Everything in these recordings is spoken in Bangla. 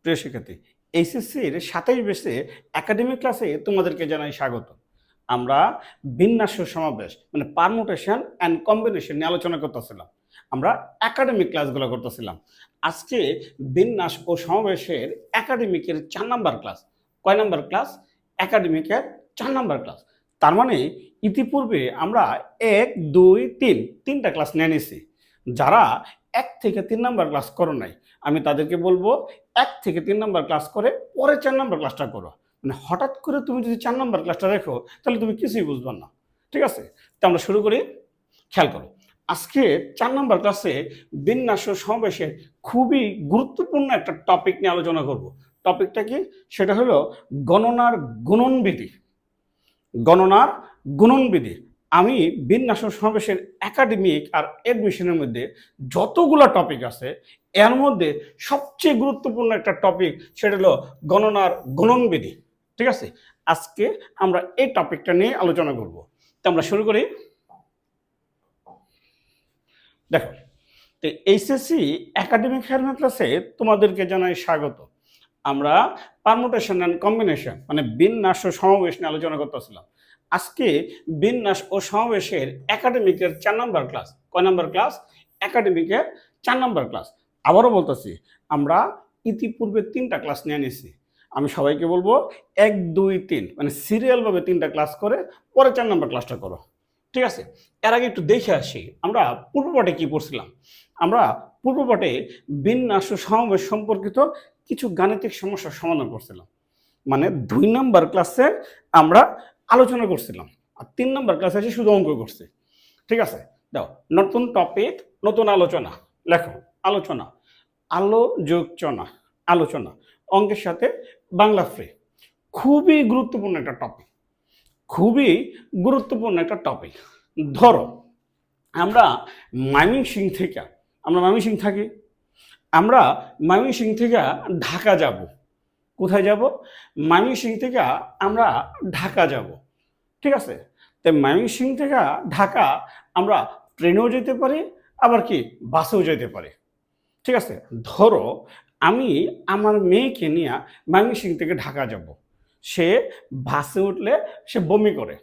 প্রিয় শিক্ষার্থী, এইচএসসির ২৭ বেসে একাডেমিক ক্লাসে তোমাদেরকে জানাই স্বাগত। আমরা বিন্যাস ও সমাবেশ মানে পারমুটেশন অ্যান্ড কম্বিনেশন নিয়ে আলোচনা করতেছিলাম। আমরা একাডেমিক ক্লাসগুলো করতেছিলাম। আজকে বিন্যাস ও সমাবেশের একাডেমিকের ৪ নাম্বার ক্লাস। কয় নাম্বার ক্লাস? একাডেমিকের ৪ number class. তার মানে ইতিপূর্বে আমরা ১, ২, ৩ তিনটা ক্লাস নিয়ে নিছি। যারা ১ থেকে ৩ নাম্বার ক্লাস করো নাই, আমি তাদেরকে বলবো ১ থেকে ৩ নাম্বার ক্লাস করে পরে ৪ নাম্বার ক্লাসটা করো। মানে হঠাৎ করে তুমি যদি ৪ নাম্বার ক্লাসটা দেখো তাহলে তুমি কিছুই বুঝবে না। ঠিক আছে? তো আমরা শুরু করি। খেয়াল করো। আজকে ৪ নাম্বার ক্লাসে বিন্যাস ও সমাবেশের খুবই গুরুত্বপূর্ণ একটা টপিক নিয়ে আলোচনা করব। টপিকটা কি? সেটা হলো গণনার গুণনবিধি। গণনার গুণনবিধি। আমি বিন্যাস ও সমাবেশের একাডেমিক আর এডমিশনের মধ্যে যতগুলো টপিক আছে এর মধ্যে সবচেয়ে গুরুত্বপূর্ণ একটা টপিক সেটা হলো গণনার গুণনবিধি। ঠিক আছে? আজকে আমরা এই টপিকটা নিয়ে আলোচনা করব। তো আমরা শুরু করি। দেখো, তো এইচএসসি একাডেমিক ফেয়ারমেন্ট ক্লাসে তোমাদেরকে জানাই স্বাগত। আমরা পারমুটেশন অ্যান্ড কম্বিনেশন মানে বিন্যাস ও সমাবেশ নিয়ে আলোচনা করতেছিলাম। আজকে বিন্যাস ও সমাবেশের একাডেমিকের ৪ নাম্বার ক্লাস। কয় নাম্বার ক্লাস? একাডেমিকের ৪ number class. আবারও বলতেছি, আমরা ইতিপূর্বে ৩টা ক্লাস নিয়ে নিছি। আমি সবাইকে বলবো ১, ২, ৩ মানে সিরিয়ালভাবে ৩টা ক্লাস করে পরে ৪ নাম্বার ক্লাসটা করো। ঠিক আছে? এর আগে একটু দেখে আসি আমরা পূর্বপাঠে কি পড়ছিলাম। আমরা পূর্বপাঠে বিন্যাস ও সমাবেশ সম্পর্কিত কিছু গাণিতিক সমস্যার সমাধান করছিলাম। মানে ২ নাম্বার ক্লাসে আমরা আলোচনা করছিলাম, আর ৩ নাম্বার ক্লাসে এসে শুধু অঙ্ক করছি। ঠিক আছে? দাও, নতুন টপিক, নতুন আলোচনা। লেখো আলোচনা, আলোচনা, আলোচনা অঙ্কের সাথে বাংলা ফ্রি। খুবই গুরুত্বপূর্ণ একটা টপিক, খুবই গুরুত্বপূর্ণ একটা টপিক। ধরো আমরা ময়মনসিংহ থেকে, আমরা ময়মনসিংহ থাকি, আমরা ময়মনসিংহ থেকে ঢাকা যাব। কোথায় যাব? ময়মনসিংহ থেকে আমরা ঢাকা যাব। ঠিক আছে? তো ময়মনসিংহ থেকে ঢাকা আমরা ট্রেনেও যেতে পারি, আবার কি বাসেও যেতে পারি। ঠিক আছে? ধরো আমি আমার মেয়েকে নিয়ে ময়মনসিংহ থেকে ঢাকা যাব। সে বাসে উঠলে সে বমি করে,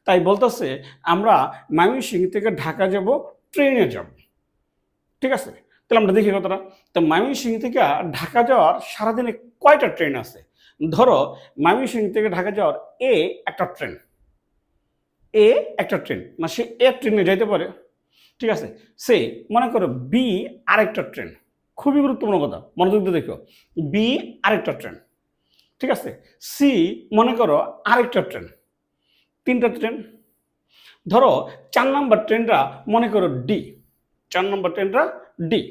তাই বলতেছে আমরা ময়মনসিংহ থেকে ঢাকা যাব, ট্রেনে যাব। ঠিক আছে? তাহলে আমরা দেখি কতটা। তো ময়মনসিংহ থেকে ঢাকা যাওয়ার সারাদিনে কয়টা ট্রেন আছে? ধরো ময়মনসিংহ থেকে ঢাকা যাওয়ার একটা ট্রেন, একটা ট্রেন মানে সে ট্রেনে যাইতে পারে। ঠিক আছে? সে মনে করো বি আরেকটা ট্রেন। খুবই গুরুত্বপূর্ণ কথা, মনোযোগ দিয়ে দেখো। বি আরেকটা ট্রেন। ঠিক আছে? সি মনে করো আরেকটা ট্রেন। 3টা ট্রেন। ধরো ৪ নম্বর ট্রেনটা মনে করো ডি। ৪ নম্বর ট্রেনটা ডি।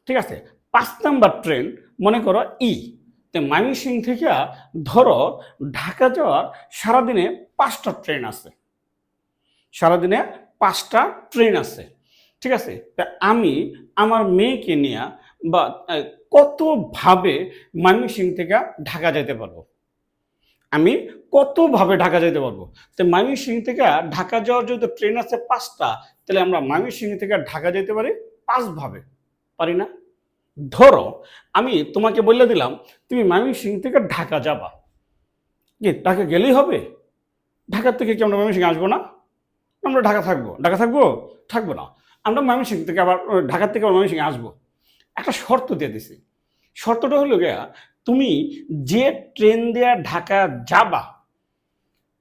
ঠিক আছে? ৫ নাম্বার ট্রেন মনে করো ই। তো ময়মনসিংহ থেকে ধরো ঢাকা যাওয়ার সারাদিনে 5টা ট্রেন আছে। সারাদিনে 5টা ট্রেন আছে। ঠিক আছে? তা আমি আমার মেয়েকে নিয়ে বা কতভাবে ময়মনসিংহ থেকে ঢাকা যেতে পারবো? আমি কতভাবে ঢাকা যেতে পারবো? তো ময়মনসিংহ থেকে ঢাকা যাওয়ার যেহেতু ট্রেন আছে 5টা, তাহলে আমরা ময়মনসিংহ থেকে ঢাকা যেতে পারি 5 ভাবে। পারি না? ধরো আমি তোমাকে বলে দিলাম তুমি ময়মনসিংহ থেকে ঢাকা যাবা। কি ঢাকা গেলেই হবে? ঢাকার থেকে কি আমরা ময়মনসিংহ আসবো না? আমরা ঢাকা থাকবো। ঢাকা থাকবো? থাকবো না। আমরা ময়মনসিংহ থেকে আবার ঢাকার থেকে আবার ময়মনসিংহ আসবো। একটা শর্ত দিয়ে দিছি। শর্তটা হলো গিয়া, তুমি যে ট্রেন দিয়ে ঢাকা যাবা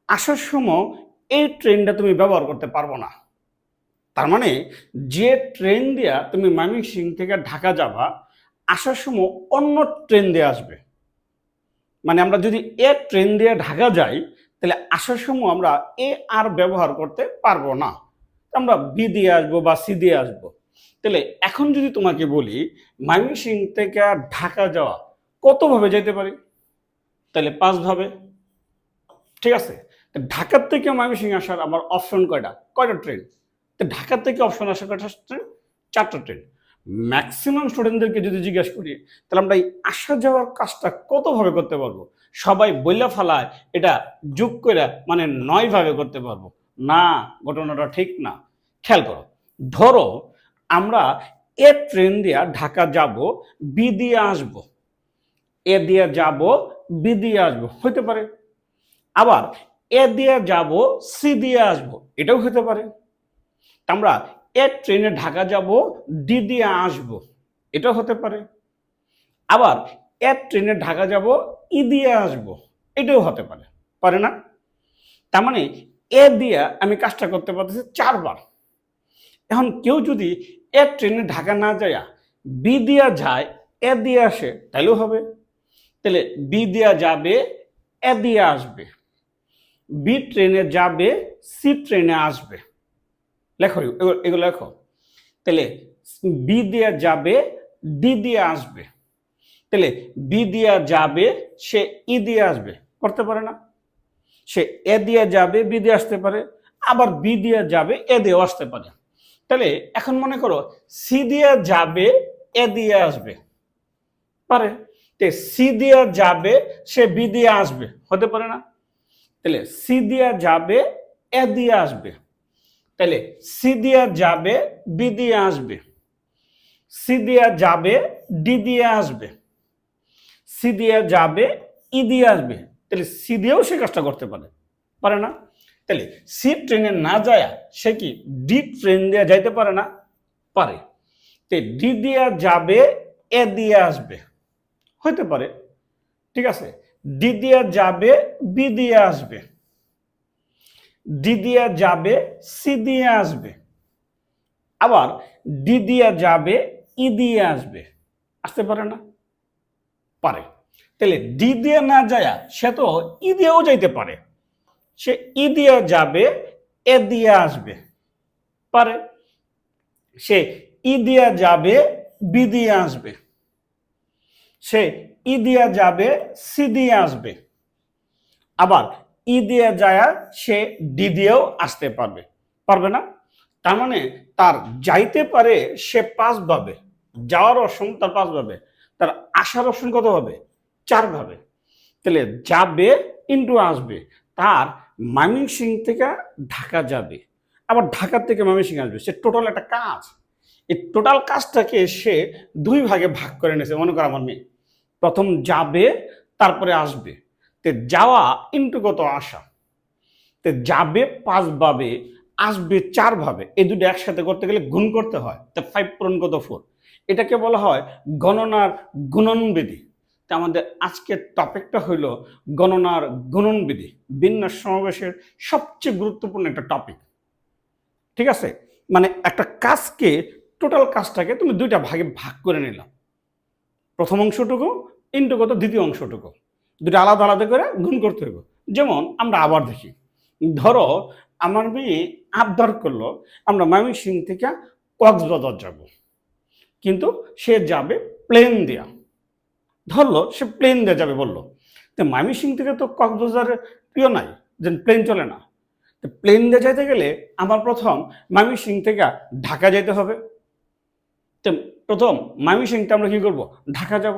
আসার সময় এই ট্রেনটা তুমি ব্যবহার করতে পারবো না। তার মানে যে ট্রেন দিয়া তুমি ময়মনসিংহ থেকে ঢাকা যাবা আসার সময় অন্য ট্রেন দিয়ে আসবে। মানে আমরা যদি ট্রেন দিয়ে ঢাকা যাই তাহলে আসার সময় আমরা আর ব্যবহার করতে পারবো না। আমরা বি দিয়ে আসবো বা সি দিয়ে আসবো। তাহলে এখন যদি তোমাকে বলি ময়মনসিংহ থেকে ঢাকা যাওয়া কতভাবে যেতে পারি? তাহলে 5 ভাবে। ঠিক আছে? ঢাকার থেকে ময়মনসিংহ আসার আমার অপশন কয়টা? কয়টা ট্রেন? তো ঢাকার থেকে অপশন আসার কয়টা ট্রেন? 4টা ট্রেন। ম্যাক্সিমাম স্টুডেন্টদেরকে যদি জিজ্ঞাসা করি তাহলে আমরা এই আসা যাওয়ার কাজটা কতভাবে করতে পারবো? সবাই বইলা ফেলায় এটা যোগ করে মানে 9 ভাবে করতে পারবো না। ঘটনাটা ঠিক না। খেয়াল করো, ধরো আমরা ট্রেন দিয়ে ঢাকা যাব, বি দিয়ে আসবো। এ দিয়ে যাব বি দিয়ে আসবো, হতে পারে। আবার এ দিয়ে যাব সি দিয়ে আসবো, এটাও হতে পারে। আমরা এ ট্রেনে ঢাকা যাব ডি দিয়ে আসবো, এটাও হতে পারে। আবার এ ট্রেনে ঢাকা যাব ই দিয়ে আসবো, এটাও হতে পারে, পারে না? তার মানে এ দিয়ে আমি কাজটা করতে পারতেছি 4বার। এখন কেউ যদি এ ট্রেনে ঢাকা না যায় বি দিয়া যায় এ দিয়ে আসে, তাইলেও হবে। তাহলে বি দিয়া যাবে এ দিয়ে আসবে, বি ট্রেনে যাবে সি ট্রেনে আসবে। লেখো এগুলো লেখো। তাহলে বি দিয়ে যাবে ডি দিয়ে আসবে, তাহলে বি দিয়ে যাবে সে ই দিয়ে আসবে, করতে পারে না? সে এ দিয়ে যাবে বি দিয়ে আসতে পারে, আবার বি দিয়ে যাবে এ দিয়েও আসতে পারে। তাহলে এখন মনে করো সি দিয়ে যাবে এ দিয়ে আসবে, পারে। সি দিয়ে যাবে সে বি দিয়ে আসবে, হতে পারে না? তাহলে সি দিয়ে যাবে এ দিয়ে আসবে, তাহলে সি দিয়ে যাবে বি দিয়ে আসবে, সি দিয়ে যাবে ডি দিয়ে আসবে, সি দিয়ে যাবে ই দিয়ে আসবে, তাহলে সি দিয়েও সে কাজটা করতে পারে, পারে না? তাহলে সি ট্রেনে না যায় সে কি ডি ট্রেন দিয়ে যাইতে পারে না? পারে। ডি দিয়ে যাবে এ দিয়ে আসবে, হতে পারে, ঠিক আছে। ডি দিয়ে যাবে বি দিয়ে আসবে, ডি দিয়ে যাবে সি দিয়ে আসবে, আবার ডি দিয়ে যাবে ই দিয়ে আসবে, আসতে পারে না? পারে। তাহলে ডি দিয়ে না যায় সে তো ই দিয়েও যাইতে পারে, সে ই দিয়ে যাবে এ দিয়ে আসবে, পারে। সে ই দিয়ে যাবে বি দিয়ে আসবে, সে ই দিয়ে যাবে সি দিয়ে আসবে, আবার ই দিয়ে যায় সে ডি দিয়েও আসতে পারবে, পারবে না? তার মানে তার যাইতে পারে সে 5 ভাবে, যাওয়ার অপশন তার 5 ভাবে, তার আসার অপশন কত হবে? 4 ভাবে। তাহলে যাবে ইন্টু আসবে, তার ময়মনসিংহ থেকে ঢাকা যাবে, আবার ঢাকা থেকে ময়মনসিংহ আসবে, সে টোটাল একটা কাজ। এই টোটাল কাজটাকে সে 2 ভাগে ভাগ করে নিয়েছে। মনে করো আমার মেয়ে প্রথম যাবে তারপরে আসবে, তে যাওয়া ইন্টু কত আসা, তে যাবে 5 ভাবে আসবে 4 ভাবে, এই দুটো একসাথে করতে গেলে গুণ করতে হয়, তা 5 পূরণ কত 4। এটাকে বলা হয় গণনার গুণনবিধি। তা আমাদের আজকের টপিকটা হইল গণনার গুণনবিধি, বিন্যাস সমাবেশের সবচেয়ে গুরুত্বপূর্ণ একটা টপিক, ঠিক আছে। মানে একটা কাজকে, টোটাল কাজটাকে তুমি 2টা ভাগে ভাগ করে নিলাম, প্রথম অংশটুকু ইন্টু কত দ্বিতীয় অংশটুকু, দুটো আলাদা আলাদা করে গুণ করতে হবে। যেমন আমরা আবার দেখি, ধরো আমার মেয়ে আবদার করলো আমরা ময়মনসিংহ থেকে কক্সবাজার যাব, কিন্তু সে যাবে প্লেন দিয়া, ধরলো সে প্লেন দিয়ে যাবে বললো। তো ময়মনসিংহ থেকে তো কক্সবাজারের প্রিয় নাই, যে প্লেন চলে না। তো প্লেন দিয়ে যাইতে গেলে আমার প্রথম ময়মনসিংহ থেকে ঢাকা যেতে হবে। তো প্রথম ময়মনসিংহতে আমরা কি করব? ঢাকা যাব।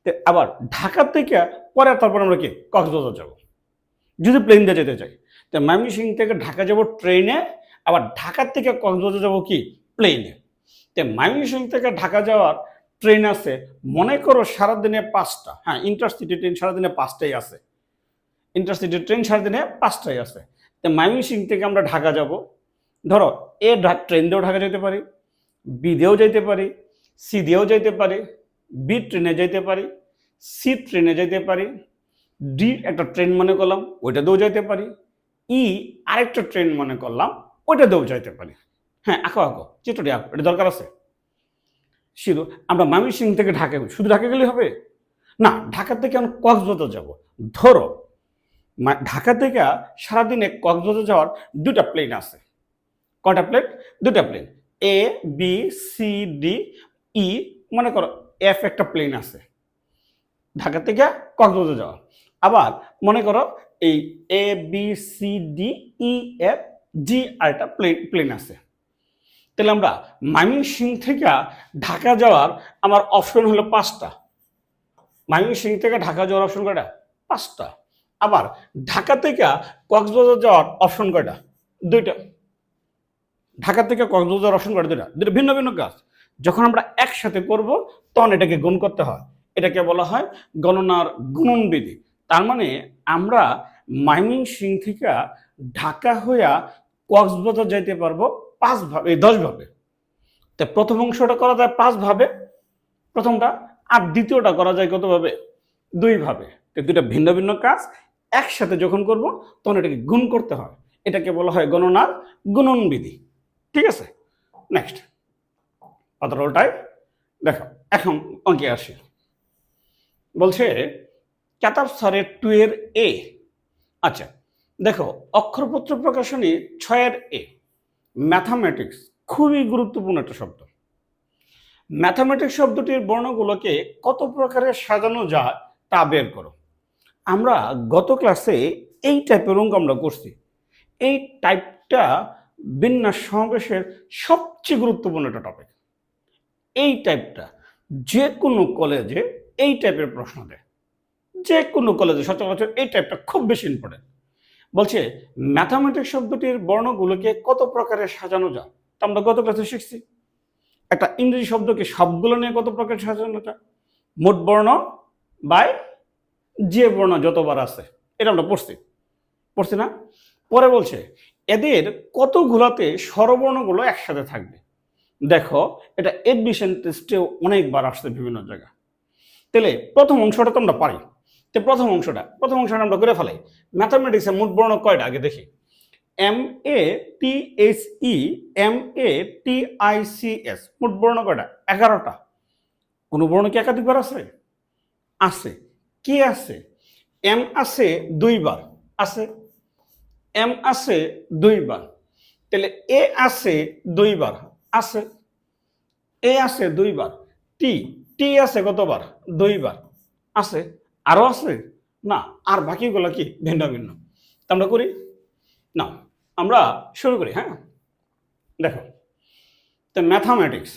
তো আবার ঢাকা থেকে পরে তারপর আমরা কি কক্সবাজার যাব, যদি প্লেন দিয়ে যেতে চাই। তো ময়মনসিংহ থেকে ঢাকা যাব ট্রেনে, আবার ঢাকা থেকে কক্সবাজার যাব কি প্লেনে। তো ময়মনসিংহ থেকে ঢাকা যাওয়ার ট্রেন আছে মনে করো সারাদিনে 5টা, হ্যাঁ ইন্টারসিটি ট্রেন সারাদিনে 5টাই আছে, ইন্টারসিটি ট্রেন সারাদিনে 5টাই আছে। তো ময়মনসিংহ থেকে আমরা ঢাকা যাব, ধরো এ ট্রেন দিয়েও ঢাকা যেতে পারি, বি দিয়েও যেতে পারি, সি দিয়েও যেতে পারি, বি ট্রেনে যেতে পারি, সি ট্রেনে যেতে পারি, ডি একটা ট্রেন মনে করলাম ওইটা দিয়েও যেতে পারি, ই আরেকটা ট্রেন মনে করলাম ওইটা দিয়েও যেতে পারি। হ্যাঁ আঁকো আঁকো, চিত্রটি আঁকো, এটা দরকার আছে। শুধু আমরা ময়মনসিংহ থেকে ঢাকা, শুধু ঢাকা গেলে হবে না, ঢাকা থেকে আমরা কক্সবাজার যাব। ধরো ঢাকা থেকে সারাদিনে কক্সবাজার যাওয়ার 2টা প্লেন আছে। কয়টা প্লেন? 2টা প্লেন, এ বি সি ডি ই। মনে করো এফ একটা প্লেন আছে ঢাকা থেকে কক্সবাজার যাওয়ার। আবার মনে করো এই A B C D E F G আর একটা প্লেন আছে। তাহলে আমরা ময়মনসিংহ থেকে ঢাকা যাওয়ার আমার অপশন হলো 5টা। ময়মনসিংহ থেকে ঢাকা যাওয়ার অপশন কয়টা? 5টা। আবার ঢাকা থেকে কক্সবাজার যাওয়ার অপশন কয়টা? 2টা। ঢাকা থেকে কক্সবাজার অপশন কয়টা? 2টা। 2টা ভিন্ন ভিন্ন কাজ। যখন আমরা একসাথে করব তখন এটাকে গুণ করতে হয়। এটাকে বলা হয় গণনার গুণনবিধি। তার মানে আমরা ময়মনসিংহ থেকে ঢাকা হইয়া কক্সবাজার যাইতে পারবো 10 ভাবে। তো প্রথম অংশটা করা যায় 5 ভাবে, প্রথমটা, আর দ্বিতীয়টা করা যায় কত ভাবে? 2 ভাবে। তো দুটা ভিন্ন ভিন্ন কাজ একসাথে যখন করব তখন এটাকে গুণ করতে হয়, এটাকে বলা হয় গণনার গুণনবিধি। ঠিক আছে, নেক্সট কথাটা ওটাই। দেখো এখন অঙ্কে আসি। বলছে কেতাব স্যারের 2 এর এ। আচ্ছা দেখো, অক্ষরপত্র প্রকাশনী 6 এর এ, ম্যাথামেটিক্স, খুবই গুরুত্বপূর্ণ একটা শব্দ। ম্যাথামেটিক্স শব্দটির বর্ণগুলোকে কত প্রকারে সাজানো যায় তা বের করো। আমরা গত ক্লাসে এই টাইপের অঙ্ক আমরা করছি। এই টাইপটা বিন্যাস সমাবেশের সবচেয়ে গুরুত্বপূর্ণ একটা টপিক। এই টাইপটা যে কোনো কলেজে এই টাইপের প্রশ্ন দেয়, যে কোনো কলেজে সচরাচর এই টাইপটা খুব বেশি ইম্পর্টেন্ট। বলছে ম্যাথামেটিক্স শব্দটির বর্ণগুলোকে কত প্রকারে সাজানো যায়, তা আমরা গত ক্লাসে শিখছি। একটা ইংরেজি শব্দকে সবগুলো নিয়ে কত প্রকার সাজানো যায়, মোট বর্ণ বাই যে বর্ণ যতবার আছে, এটা আমরা পড়ছি না? পরে বলছে এদের কতগুলাতে স্বরবর্ণগুলো একসাথে থাকবে। দেখো এটা এডমিশন টেস্টেও অনেকবার আসছে বিভিন্ন জায়গায়। তাহলে প্রথম অংশটা তো আমরা পারি। তো প্রথম অংশটা আমরা করে ফেলাই। ম্যাথামেটিক্সের মোট বর্ণ কয়টা আগে দেখি। MATHE MATICS, মোট বর্ণ কয়টা? 11টা। কোন বর্ণ কি একাধিকবার আছে? আছে। কি আছে? M আছে 2 বার, আছে। M আছে 2 বার। তাহলে A আছে 2 বার, আছে। A আছে 2 বার। T আছে কতবার? 2 বার, আছে। আরো আছে না? আর বাকিগুলো কি ভিন্ন ভিন্ন। তা আমরা করি না, আমরা শুরু করি। হ্যাঁ দেখো, তো ম্যাথামেটিক্স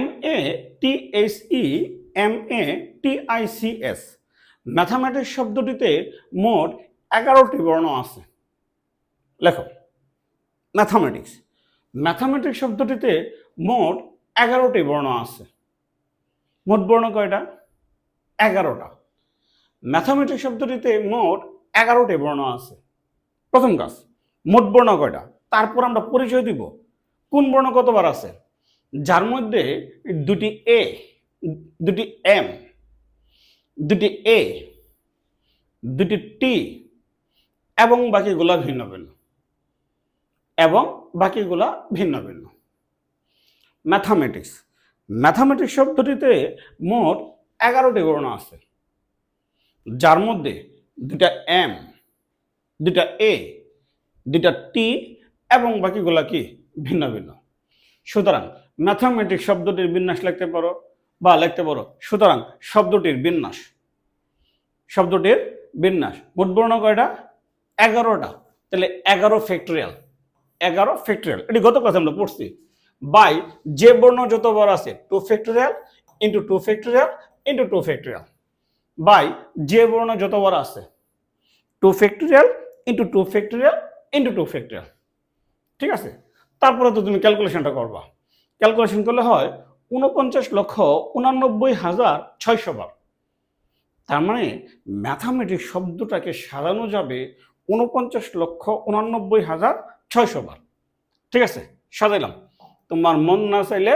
MATHE MATICS, ম্যাথামেটিক্স শব্দটিতে মোট 11টি বর্ণ আছে। লেখো ম্যাথামেটিক্স শব্দটিতে মোট 11টি বর্ণ আছে। মোট বর্ণ কয়টা? 11টা। ম্যাথামেটিক্স শব্দটিতে মোট 11টি বর্ণ আছে। প্রথম কাজ, মোট বর্ণ কয়টা, তারপর আমরা পরিচয় দিব কোন বর্ণ কতবার আছে, যার মধ্যে 2টি A, 2টি M, 2টি A, 2টি T এবং বাকিগুলা ভিন্ন ভিন্ন, ম্যাথামেটিক্স শব্দটিতে মোট 11টি বর্ণ আছে, যার মধ্যে 2টা M, 2টা A, 2টা T এবং বাকিগুলা কি ভিন্ন ভিন্ন। সুতরাং ম্যাথামেটিক্স শব্দটির বিন্যাস লিখতে পারো। সুতরাং শব্দটির বিন্যাস মোট বর্ণ কয়টা? 11টা। তাহলে 11 ফ্যাক্টরিয়াল, এটি গত ক্লাসে আমরা পড়ছি। বাই যে বর্ণ যতবার আছে 2 factorial into 2 factorial into 2 factorial, by যে বর্ণ যতবার আছে 2 factorial into 2 factorial into 2 factorial. ঠিক আছে, তারপরে তো তুমি ক্যালকুলেশনটা করবা। ক্যালকুলেশন করলে হয় 49,89,600 বার। তার মানে ম্যাথামেটিক্স শব্দটাকে সাজানো যাবে 49,89,600 বার। ঠিক আছে, সাজাইলাম। তোমার মন না চাইলে,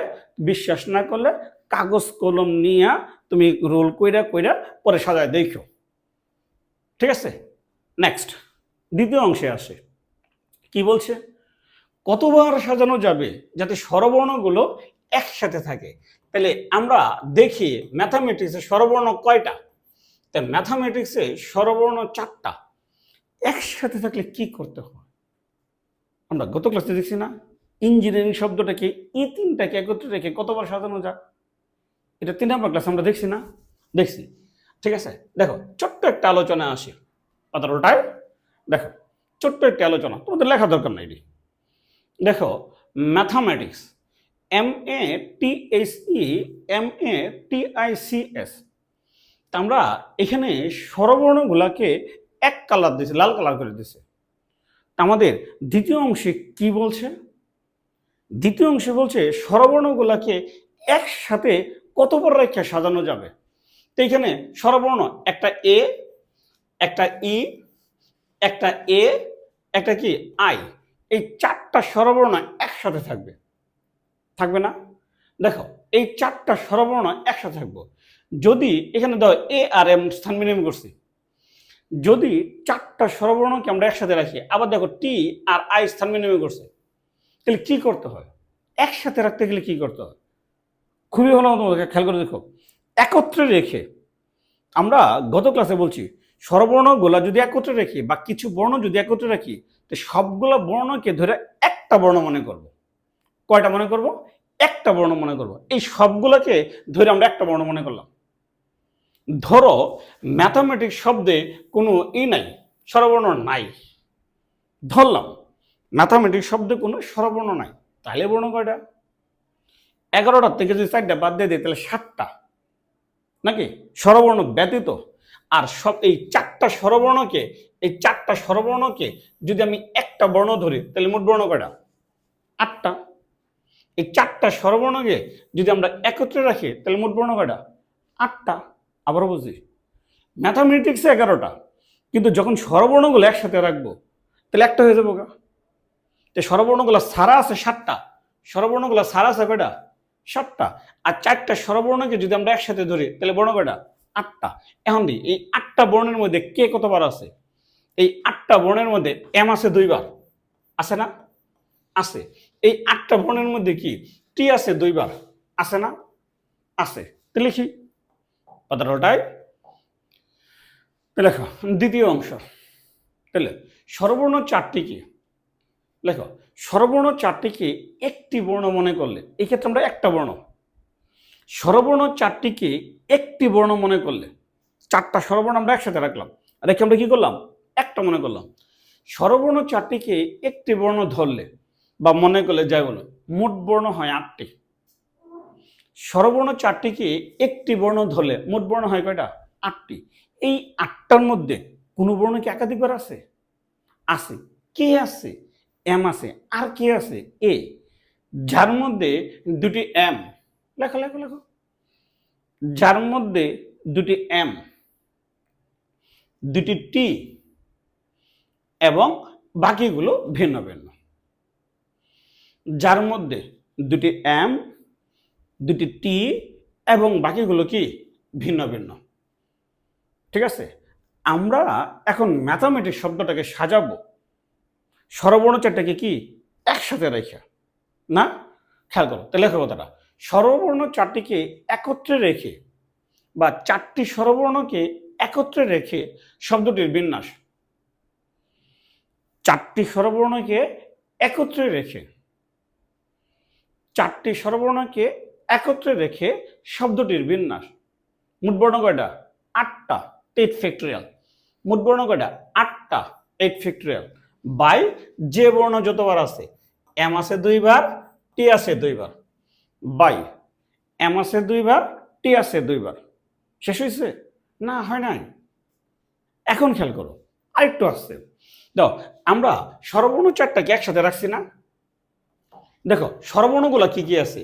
বিশ্বাস না করলে কাগজ কলম নিয়ে তুমি রোল কইরা পরে সাজায় দেখো। ঠিক আছে, নেক্সট দ্বিতীয় অংশে আসে। কি বলছে? কতবার সাজানো যাবে যাতে স্বরবর্ণগুলো একসাথে থাকে। তাহলে আমরা দেখি ম্যাথামেটিক্সে স্বরবর্ণ কয়টা। তাই ম্যাথামেটিক্সে স্বরবর্ণ 4টা। একসাথে থাকলে কি করতে হয় আমরা গত ক্লাসে দেখছি না? ইঞ্জিনিয়ারিং শব্দটাকে এই 3টাকে একত্রে রেখে কতবার সাজানো যায়, এটা 3 নম্বর ক্লাস আমরা দেখছি না? দেখছি। ঠিক আছে, দেখো ছোট্ট একটা আলোচনা আসি। পাতারোটায় দেখো ছোট্ট একটা আলোচনা, তোমাদের লেখা দরকার নাই। দেখো ম্যাথামেটিক্স MATHE MATICS, আমরা এখানে স্বরবর্ণগুলাকে এক কালার দিয়েছে, লাল কালার করে দিয়েছে। আমাদের দ্বিতীয় অংশে কি বলছে? দ্বিতীয় অংশে বলছে স্বরবর্ণগুলাকে একসাথে কতবার রেখে সাজানো যাবে। তো এখানে স্বরবর্ণ একটা এ, একটা ই, একটা এ, একটা কি আই, এই চারটা স্বরবর্ণ একসাথে থাকবে, থাকবে না? দেখো এই চারটা স্বরবর্ণ একসাথে থাকবো। যদি এখানে দাও এ আর এম স্থান বিনিময় করছি, যদি চারটা স্বরবর্ণকে আমরা একসাথে রাখি, আবার দেখো টি আর আই স্থান বিনিময় করছে, তাহলে কি করতে হয়? একসাথে রাখতে গেলে কি করতে হয়? খুবই ভালো মতো খেয়াল করে দেখো, একত্রে রেখে, আমরা গত ক্লাসে বলছি স্বরবর্ণগুলা যদি একত্রে রাখি বা কিছু বর্ণ যদি একত্রে রাখি, তো সবগুলো বর্ণকে ধরে একটা বর্ণ মনে করব। কয়টা মনে করব? একটা বর্ণ মনে করব। এই সবগুলোকে ধরে আমরা একটা বর্ণ মনে করলাম। ধরো ম্যাথামেটিক্স শব্দে কোনো নাই, স্বরবর্ণ নাই, ধরলাম ম্যাথামেটিক্স শব্দে কোনো স্বরবর্ণ নাই, তাহলে বর্ণ কয়টা? 11টার থেকে যদি 4টা বাদ দিয়ে দিই তাহলে 7টা, নাকি স্বরবর্ণ ব্যতীত। আর সব এই চারটা স্বরবর্ণকে যদি আমি একটা বর্ণ ধরি তাহলে মোট বর্ণ কয়টা? 8টা। এই চারটা স্বরবর্ণকে যদি আমরা একত্রে রাখি তাহলে মোট বর্ণ কয়টা? 8টা। আবারও বুঝি, ম্যাথামেটিক্সে 11টা, কিন্তু যখন স্বরবর্ণগুলো একসাথে রাখবো তাহলে একটা হয়ে যাবো। তো স্বরবর্ণগুলো সারা আছে 7টা, স্বরবর্ণগুলো সারা আছে কয়টা? 7টা। আর চারটা স্বরবর্ণকে যদি আমরা একসাথে ধরি তাহলে বর্ণ কয়টা? 8টা। এখন দিই এই 8টা বর্ণের মধ্যে কে কতবার আছে? এই 8টা বর্ণের মধ্যে এম আছে 2বার, আছে না? আছে। এই 8টা বর্ণের মধ্যে কি টি আছে 2বার, আছে না? আছে। তো লিখি কথাটাই। লেখো দ্বিতীয় অংশ। তাহলে স্বরবর্ণ 4টি কি? লেখো স্বরবর্ণ 4টিকে একটি বর্ণ মনে করলে, এই ক্ষেত্রে আমরা একটা বর্ণ, স্বরবর্ণ 4টিকে একটি বর্ণ মনে করলে, চারটা স্বরবর্ণ আমরা একসাথে রাখলাম, রেখে আমরা কি করলাম? একটা মনে করলাম। স্বরবর্ণ 4টিকে একটি বর্ণ ধরলে বা মনে করলে যাই বলো, মোট বর্ণ হয় 8টি। স্বরবর্ণ 4টিকে একটি বর্ণ ধরলে মোট বর্ণ হয় কয়টা? 8টি। এই 8টার মধ্যে কোনো বর্ণ কি একাধিকবার আছে? আছে। কে আছে? এম আছে। আর কে আছে? এ। যার মধ্যে দুটি এম, লেখো লেখো লেখো, যার মধ্যে দুটি এম, দুটি টি এবং বাকিগুলো ভিন্ন ভিন্ন। যার মধ্যে দুটি এম, দুটি টি এবং বাকিগুলো কি ভিন্ন ভিন্ন। ঠিক আছে, আমরা এখন ম্যাথামেটিক্স শব্দটাকে সাজাবো স্বরবর্ণ 4টাকে কি একসাথে রেখে, না? খেয়াল করো, তাহলে লেখো কথাটা, স্বরবর্ণ 4টিকে একত্রে রেখে বা 4টি স্বরবর্ণকে একত্রে রেখে শব্দটির বিন্যাস। 4টি স্বরবর্ণকে একত্রে রেখে, 4টি স্বরবর্ণকে একত্রে রেখে শব্দটির বিন্যাস। মোট বর্ণ কয়টা? 8টা, 8 ফ্যাক্টরিয়াল। মোট বর্ণ কয়টা? 8টা, 8 ফ্যাক্টরিয়াল। বাই যে বর্ণ যতবার আছে, এম আছে 2বার, টি আছে 2বার, বাই এম আছে 2বার, টি আছে 2বার। শেষ হয়েছে? না, হয় নাই। এখন খেয়াল করো, আরেকটু আসছে। দেখো আমরা স্বরবর্ণ 4টাকে একসাথে রাখছি না? দেখো স্বরবর্ণগুলো কি কি আছে?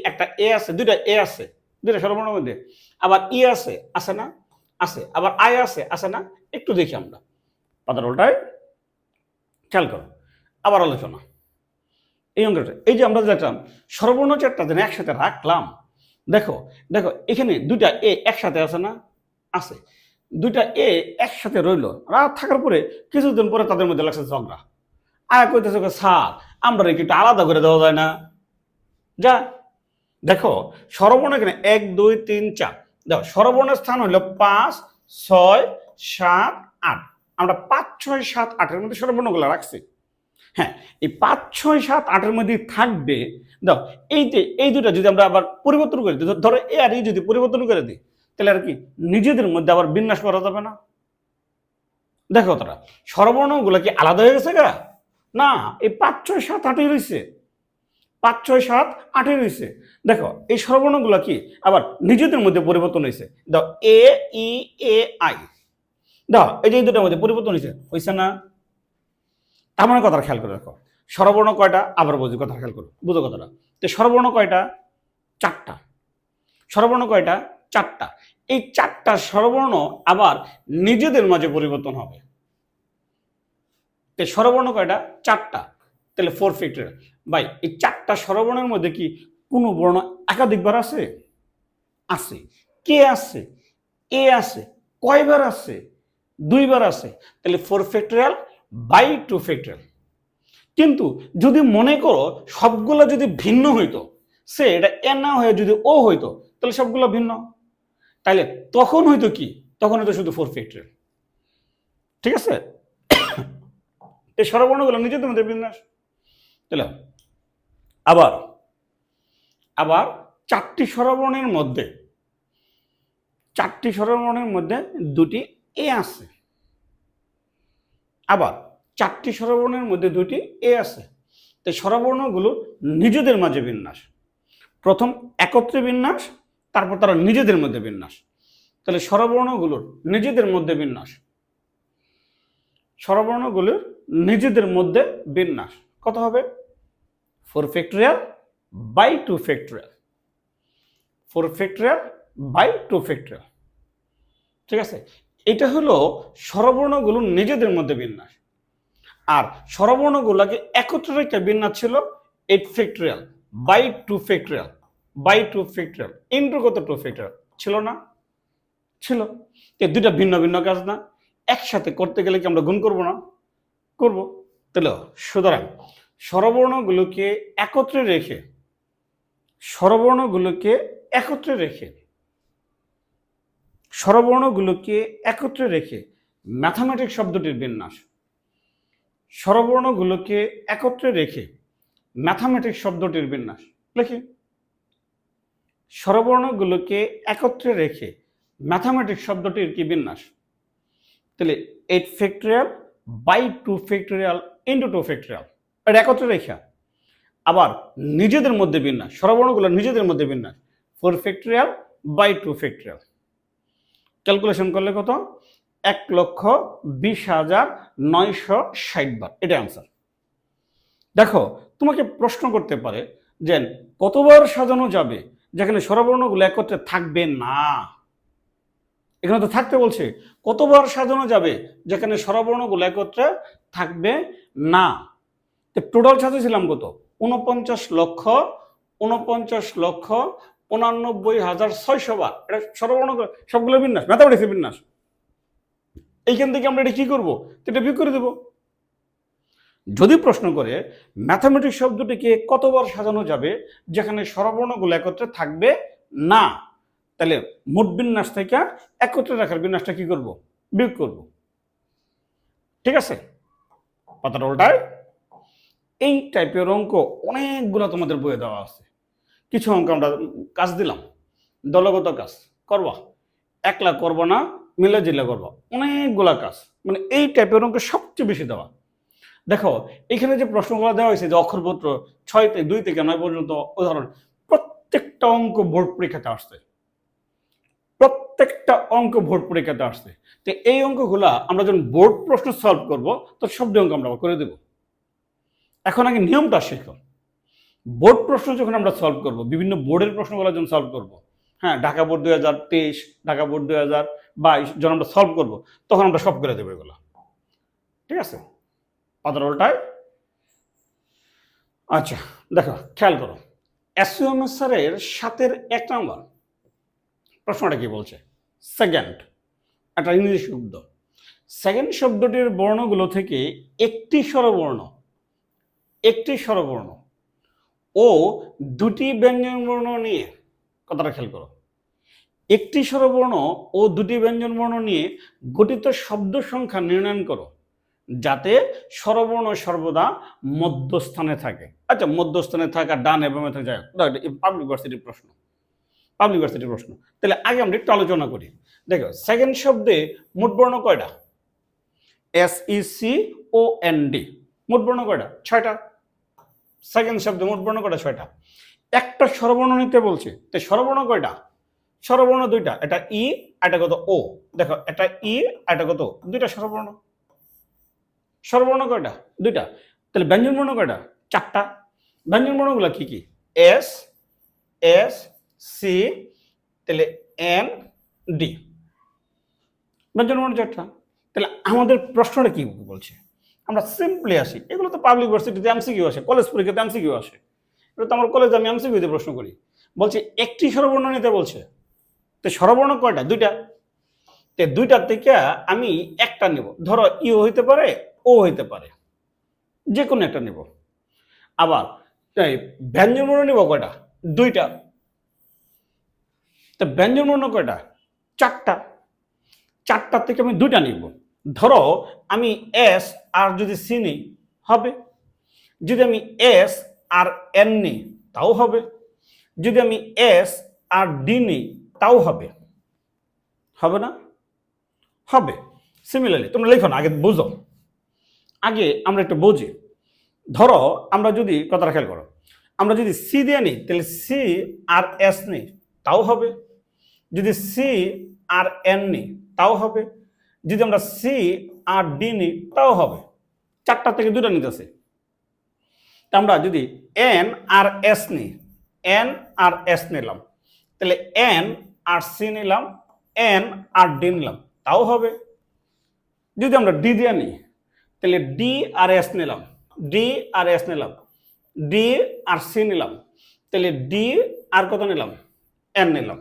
একটা এ আছে, 2টা এ আছে 2টা স্বরবর্ণের মধ্যে, আবার ই আছে, আছে না? আছে। আবার আই আছে, আছে না? একটু দেখি আমরা পাতার উল্টায়, খেয়াল করো, আবার আলোচনা। এই অঙ্কটা, এই যে আমরা দেখলাম স্বরবর্ণ 4টা যেন একসাথে রাখলাম, দেখো দেখো এখানে 2টা এ একসাথে আছে না? আছে। 2টা এ একসাথে রইল, রাত থাকার পরে কিছুদিন পরে তাদের মধ্যে লাগছে ঝগড়া। আর কইতেছে স্যার আমরা একটু আলাদা করে দেওয়া যায় না? যা দেখো স্বরবর্ণ এখানে 1 2 3 4, দেখো স্বরবর্ণের স্থান হলো 5 6 7 8। আমরা 5 6 7 8-এর মধ্যে স্বরবর্ণগুলো রাখছি। হ্যাঁ, এই 5 6 7 8-এর মধ্যে থাকবে। দেখো এই দুটা যদি আমরা আবার পরিবর্তন করে দিই, ধরো এ আর এই যদি পরিবর্তন করে দিই তাহলে আর কি নিজেদের মধ্যে আবার বিন্যাস করা যাবে না? দেখো তারা স্বরবর্ণগুলো কি আলাদা হয়ে গেছে গা? না, এই 5 6 7 8-ই রয়েছে, 5 6 7 8-ই রয়েছে। দেখো এই স্বরবর্ণগুলো কি আবার নিজেদের মধ্যে পরিবর্তন হয়েছে। দেখো এ ই এ আই, দেখো এই যে এই দুটার মধ্যে পরিবর্তন হয়েছে না? তার মানে কথাটা খেয়াল করে রাখো, স্বরবর্ণ কয়টা? আবার বুঝি, কথা খেয়াল করো, বুঝো কথাটা। তো স্বরবর্ণ কয়টা? 4টা। স্বরবর্ণ কয়টা? 4টা। এই চারটা স্বরবর্ণ আবার নিজেদের মাঝে পরিবর্তন হবে। স্বরবর্ণ কয়টা? চারটা। তাহলে 4 ফ্যাক্টরিয়াল। ভাই এই চারটা স্বরবর্ণের মধ্যে কি কোনো বর্ণ একাধিকবার আছে? আছে। কে আছে? এ আছে। কয়বার আছে? 2 বার আছে। তাহলে 4 ফ্যাক্টরিয়াল বাই 2 ফ্যাক্টরিয়াল। কিন্তু যদি মনে করো সবগুলো যদি ভিন্ন হইতো, সে এটা এ না হয়ে যদি ও হইতো, তাহলে সবগুলো ভিন্ন। তাইলে তখন হইতো কি? তখন হয়তো শুধু 4 ফ্যাক্টরিয়াল। ঠিক আছে? এই স্বরবর্ণগুলো নিজেদের মধ্যে বিন্যাস। তাহলে আবার আবার চারটি স্বরবর্ণের মধ্যে দুটি এ আছে। আবার চারটি স্বরবর্ণের মধ্যে দুটি এ আছে। তাই স্বরবর্ণগুলো নিজেদের মাঝে বিন্যাস। প্রথম একত্রে বিন্যাস, তারপর তারা নিজেদের মধ্যে বিন্যাস। তাহলে স্বরবর্ণগুলোর নিজেদের মধ্যে বিন্যাস। স্বরবর্ণগুলোর নিজেদের মধ্যে বিন্যাস কত হবে? 4 factorial by 2 factorial. 4 factorial by 2 factorial. ঠিক আছে? এটা হলো স্বরবর্ণগুলোর নিজেদের মধ্যে বিন্যাস। আর স্বরবর্ণগুলোকে একত্রে রেখে বিন্যাস ছিল 8 factorial by 2 factorial by 2 factorial into কত? 2 ফ্যাক্টরিয়াল। ছিল না? ছিল। দুইটা ভিন্ন ভিন্ন কাজ না? একসাথে করতে গেলে কি আমরা গুণ করব না? করব। তাহলে সুতরাং স্বরবর্ণগুলোকে একত্রে রেখে ম্যাথামেটিক্স শব্দটির বিন্যাস। স্বরবর্ণগুলোকে একত্রে রেখে ম্যাথামেটিক্স শব্দটির বিন্যাস লিখি। স্বরবর্ণগুলোকে একত্রে রেখে ম্যাথামেটিক্স শব্দটির কি বিন্যাস? তাহলে 8 factorial by 2 factorial into 2 factorial. এটা একত্রে রেখা। আবার নিজেদের মধ্যে বিন্যাস, স্বরবর্ণগুলো নিজেদের মধ্যে বিন্যাস 4 ফ্যাক্টরিয়াল বাই 2 ফ্যাক্টরিয়াল। ক্যালকুলেশন করলে কত? 1,20,960 বার। এটা অ্যান্সার। দেখো তোমাকে প্রশ্ন করতে পারে যে কতবার সাজানো যাবে যেখানে স্বরবর্ণগুলো একত্রে থাকবে না? এখানে তো থাকতে বলছে। কতবার সাজানো যাবে যেখানে স্বরবর্ণগুলো একত্রে থাকবে না? টোটাল সাজিয়েছিলাম কত? 49,89,89,600 বার। এটা স্বরবর্ণ সবগুলো বিন্যাস, ম্যাথামেটিক্সের বিন্যাস। এইখান থেকে আমরা এটা কি করবো? এটা বিয়োগ করে দেবো। যদি প্রশ্ন করে ম্যাথামেটিক্স শব্দটিকে কতবার সাজানো যাবে যেখানে স্বরবর্ণগুলো একত্রে থাকবে না, তাহলে মোট বিন্যাস থেকে একত্রে রাখার বিন্যাসটা কি করব? বিয়োগ করব। ঠিক আছে? পাতাটা উল্টায়। এই টাইপের অঙ্ক অনেকগুলো তোমাদের বইয়ে দেওয়া আছে। কিছু অঙ্ক আমরা কাজ দিলাম, দলগত কাজ করবা, একলা করবো না, মিলে জিলে করবো, অনেকগুলা কাজ। মানে এই টাইপের অঙ্ক সবচেয়ে বেশি দেওয়া। দেখো এখানে যে প্রশ্নগুলো দেওয়া হয়েছে যে অক্ষরপত্র 2 থেকে 9 পর্যন্ত উদাহরণ, প্রত্যেকটা অঙ্ক বোর্ড পরীক্ষাতে আসছে। তো এই অঙ্কগুলা আমরা যখন বোর্ড প্রশ্ন সলভ করব তো সব অঙ্ক আমরা করে দেব। এখন আগে নিয়মটা শেখো। বোর্ড প্রশ্ন যখন আমরা সলভ করব, বিভিন্ন বোর্ডের প্রশ্নগুলো যখন সলভ করব, হ্যাঁ, ঢাকা বোর্ড 2023, ঢাকা বোর্ড 2022 যখন আমরা সলভ করব তখন আমরা সব করে দেবো এগুলো। ঠিক আছে? পাতার উল্টায়। আচ্ছা দেখো, খেয়াল করো, এসইউএমএসআরের 7-এর 1 নম্বর প্রশ্নটা কি বলছে? সেকেন্ড, একটা ইংরেজি শব্দ। সেকেন্ড শব্দটির বর্ণগুলো থেকে একটি স্বরবর্ণ ও দুটি ব্যঞ্জন বর্ণ নিয়ে, কথাটা খেয়াল করো, একটি স্বরবর্ণ ও দুটি ব্যঞ্জন বর্ণ নিয়ে গঠিত শব্দ সংখ্যা নির্ণয় করো যাতে স্বরবর্ণ সর্বদা মধ্যস্থানে থাকে। আচ্ছা, মধ্যস্থানে থাকা ডান এবং যায়, পাবলিক ভার্সিটির প্রশ্ন। তাহলে আগে আমরা একটু আলোচনা করি। দেখো, সেকেন্ড শব্দে মোট বর্ণ কয়টা? SECOND। মোট বর্ণ কয়টা? 6টা। সেকেন্ড শব্দে মোট বর্ণ কয়টা? 6টা। একটা স্বরবর্ণ নিতে বলছে, তাই স্বরবর্ণ কয়টা? স্বরবর্ণ 2টা, এটা ই, এটা কত? ও। দেখো, এটা ই, এটা কত? 2টা স্বরবর্ণ। স্বরবর্ণ কয়টা? 2টা। তাহলে ব্যঞ্জন বর্ণ কয়টা? 4টা। ব্যঞ্জন বর্ণগুলো কি? এস, সি, তাহলে এন, ডি। ব্যঞ্জনবর্ণ 4টা। তাহলে আমাদের প্রশ্নটা কি বলছে? আমরা সিম্পলি আসি, এগুলো তো পাবলিক ইউনিভার্সিটিতে এমসিকিউ আসে, কলেজ পরীক্ষাতে এমসিকিউ আসে, এটা তো আমার কলেজে আমি এমসিকিউতে প্রশ্ন করি। বলছে একটি স্বরবর্ণ নিতে বলছে, তো স্বরবর্ণ কয়টা? 2টা। তো 2টার থেকে আমি একটা নেব, ধরো ইও হইতে পারে, ও হইতে পারে, যে কোনো একটা নেব। আবার ব্যঞ্জনবর্ণ নিব কয়টা? 2টা। তো ব্যঞ্জনবর্ণ কয়টা? 4টা। 4টার থেকে আমি 2টা নিব। ধরো আমি এস আর যদি সি নিই হবে, যদি আমি এস আর এন নিই তাও হবে, যদি আমি এস আর ডি নিই তাও হবে। হবে না? হবে। সিমিলারলি তোমরা লিখো না, আগে বুঝো, আগে আমরা একটু বুঝি। ধরো আমরা যদি কথাটা খেয়াল করো, আমরা যদি সি দিয়ে নিই তাহলে সি আর এস নিই তাও হবে, যদি সি আর এন নিই তাও হবে, যদি আমরা সি আর ডি নিই তাও হবে। 4টা থেকে 2টা নিতেছে। আমরা যদি এন আর এস নিই, এন আর এস নিলাম, তাহলে এন আর সি নিলাম, এন আর ডি নিলাম তাও হবে। যদি আমরা ডি দিয়ে নিই তাহলে ডি আর এস নিলাম, ডি আর এস নিলাম, ডি আর সি নিলাম, তাহলে ডি আর কত নিলাম? এন নিলাম।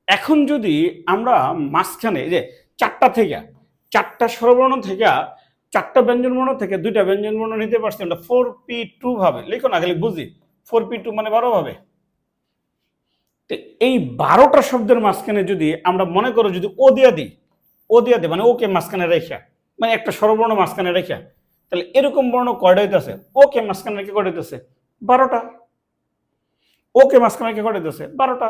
এখন যদি আমরা মাঝখানে যে 4টা থেকে, 4টা স্বরবর্ণ থেকে, 4টা ব্যঞ্জনবর্ণ থেকে 2টা ব্যঞ্জনবর্ণ নিতে পারছি, আমরা 4p2 ভাবে লিখো না, খালি বুঝি 4p2 মানে 12 ভাবে। তো এই 12টা শব্দের মাঝখানে যদি আমরা মনে করো যদি ও দিয়া দিই, ও দিয়া দিই মানে ওকে মাঝখানে রেখা, মানে একটা স্বরবর্ণ মাঝখানে রেখা, তাহলে এরকম বর্ণ কয়টা হইতেছে? ওকে মাঝখানে রেখে কয়টা হইতেছে? 12টা। ওকে মাঝখানে রেখে কয়টা হইতেছে? 12টা।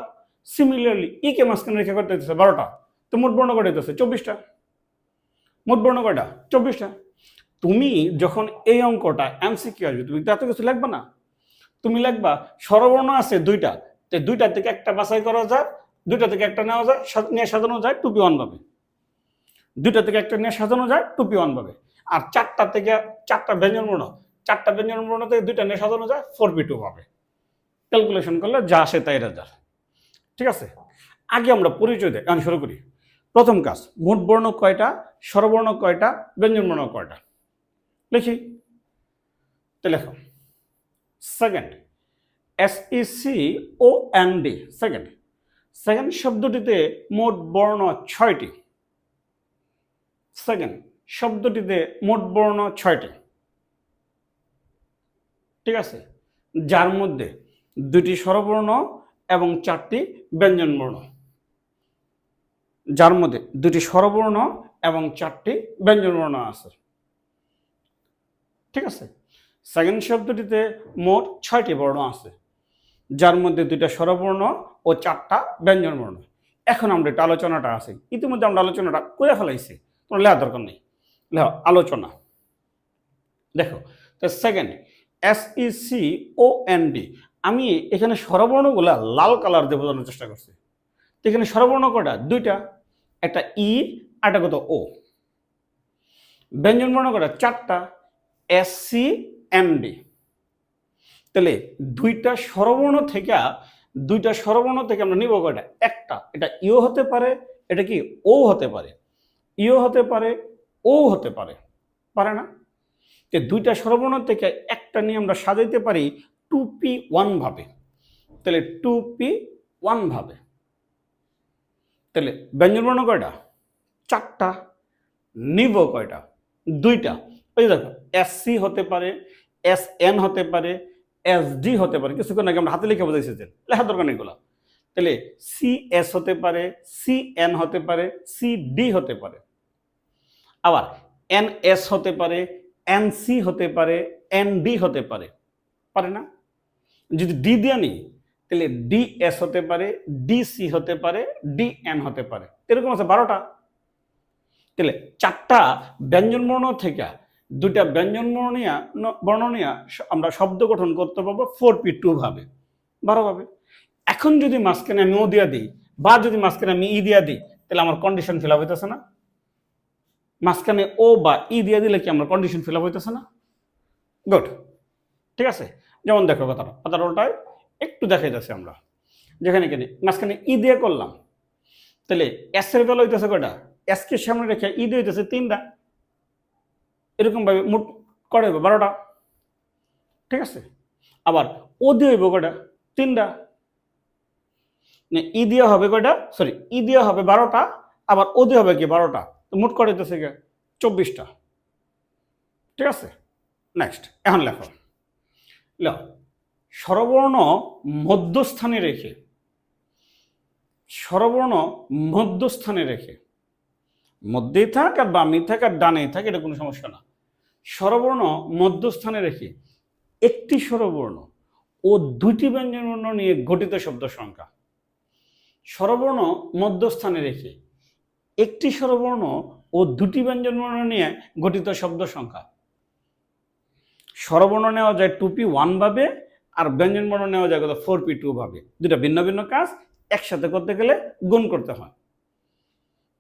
সিমিলারলি ই কে মাঝখানে রেখে কয়টা হইতেছে? 12টা। তো মোট বর্ণ কয়টা হইতেছে? 24টা। মোট বর্ণ কয়টা? 24টা। তুমি যখন এই অঙ্কটা এমসিকিউ আসবে, তুমি এত কিছু লিখবা না, তুমি লিখবা স্বরবর্ণ আছে 2টা, তো 2টা থেকে একটা বাছাই করা যায়, 2টা থেকে একটা নেওয়া যায়, নিয়ে সাজানো যায় 2p1 ভাবে, 2টা থেকে একটা নিয়ে সাজানো যায় 2p1 ভাবে। আর 4টা থেকে 4টা ব্যঞ্জনবর্ণ, 4টা ব্যঞ্জনবর্ণ থেকে 2টা নিয়ে সাজানো যায় 4p2 ভাবে। ক্যালকুলেশন করলে যা আসে তাই রেজাল্ট। ঠিক আছে, আগে আমরা পরিচয় দেয় গান শুরু করি। প্রথম কাজ, মোট বর্ণ কয়টা, স্বরবর্ণ কয়টা, ব্যঞ্জনবর্ণ কয়টা, লিখি। তো লেখো সেকেন্ড, SECOND, সেকেন্ড। সেকেন্ড শব্দটিতে মোট বর্ণ 6টি। সেকেন্ড শব্দটিতে মোট বর্ণ 6টি। ঠিক আছে, যার মধ্যে 2টি স্বরবর্ণ এবং 4টি ব্যঞ্জনবর্ণ, যার মধ্যে 2টি স্বরবর্ণ এবং 4টি ব্যঞ্জনবর্ণ আছে। ঠিক আছে, সেকেন্ড শব্দটিতে মোট 6টি বর্ণ আছে, যার মধ্যে 2টা স্বরবর্ণ ও 4টা ব্যঞ্জনবর্ণ। এখন আমরা একটু আলোচনাটা আছে, ইতিমধ্যে আমরা আলোচনাটা করে ফেলাইছি, তোমার লেখার দরকার নেই। লেখো আলোচনা। দেখো, তো সেকেন্ড SECOND, আমি এখানে স্বরবর্ণগুলা লাল কালার দিয়ে বোঝানোর চেষ্টা করছি। তো এখানে স্বরবর্ণ কয়টা? 2টা, একটা ই আর একটা কত ও। ব্যঞ্জনবর্ণ কয়টা? 4টা, SCND। তাহলে 2টা স্বরবর্ণ থেকে আমরা নিব কয়টা? একটা। এটা ইও হতে পারে, এটা কি ও হতে পারে, ইও হতে পারে, ও হতে পারে, পারে না? 2টা স্বরবর্ণ থেকে একটা নিয়ে আমরা সাজাইতে পারি 2p1 ভাবে। তাহলে 2p1 ভাবে। তাহলে ব্যঞ্জনবর্ণ কয়টা? 4টা। নিব কয়টা? 2টা। ওই দেখো, SC হতে পারে, SN হতে পারে, SD হতে পারে, কিছুক্ষণ আগে আমরা হাতে লিখে বোঝাইছি, লেখার দরকার নেই এগুলো। তাহলে CS হতে পারে, CN হতে পারে, CD হতে পারে, আবার NS হতে পারে, NC হতে পারে, ND হতে পারে, পারে না? যদি ডি দিয়ে নিই তাহলে DS হতে পারে, DC হতে পারে, DN হতে পারে, এরকম আছে 12টা। তাহলে 4টা ব্যঞ্জনবর্ণ থেকে 2টা বর্ণ নিয়ে আমরা শব্দ গঠন করতে পারবো 4p2 ভাবে, 12 ভাবে। এখন যদি মাঝখানে আমি ও দিয়া দিই বা যদি মাঝখানে আমি ই দিয়া দিই, তাহলে আমার কন্ডিশন ফিল আপ হইতেছে না? মাঝখানে ও বা ই দিয়ে দিলে কি আমার কন্ডিশন ফিল আপ হইতেছে না? গুড। ঠিক আছে, যেমন দেখো কথাটা উল্টায় একটু দেখাই যাচ্ছে আমরা, যেখানে মাঝখানে ই দিয়ে করলাম, তাহলে এস এর ভ্যালু হইতেছে কয়টা? এস কে সামনে রেখে ই দিয়ে হইতেছে 3টা, এরকম ভাবে মোট কয়টা হইব? 12টা। ঠিক আছে, আবার ও দিয়ে হইব কয়টা? 3টা। ই দিয়ে হবে কয়টা? সরি, ই দিয়ে হবে 12টা, আবার ও দিয়ে হবে কি 12টা, তো মোট কয়টা হইতেছে 24টা। ঠিক আছে, নেক্সট এখন লেখো। স্বরবর্ণ মধ্যস্থানে রেখে, স্বরবর্ণ মধ্যস্থানে রেখে, মধ্যেই থাক আর বামেই থাক আর ডানেই থাক, এটা কোনো সমস্যা না। স্বরবর্ণ মধ্যস্থানে রেখে একটি স্বরবর্ণ ও দুইটি ব্যঞ্জনবর্ণ নিয়ে গঠিত শব্দ সংখ্যা। স্বরবর্ণ মধ্যস্থানে রেখে একটি স্বরবর্ণ ও দুটি ব্যঞ্জনবর্ণ নিয়ে গঠিত শব্দ সংখ্যা। স্বরবর্ণ নেওয়া যায় 2p1 ভাবে, আর ব্যঞ্জনবর্ণ নেওয়া যায় 4p2 ভাবে। দুটা ভিন্ন ভিন্ন কাজ, একসাথে করতে গেলে গুণ করতে হয়।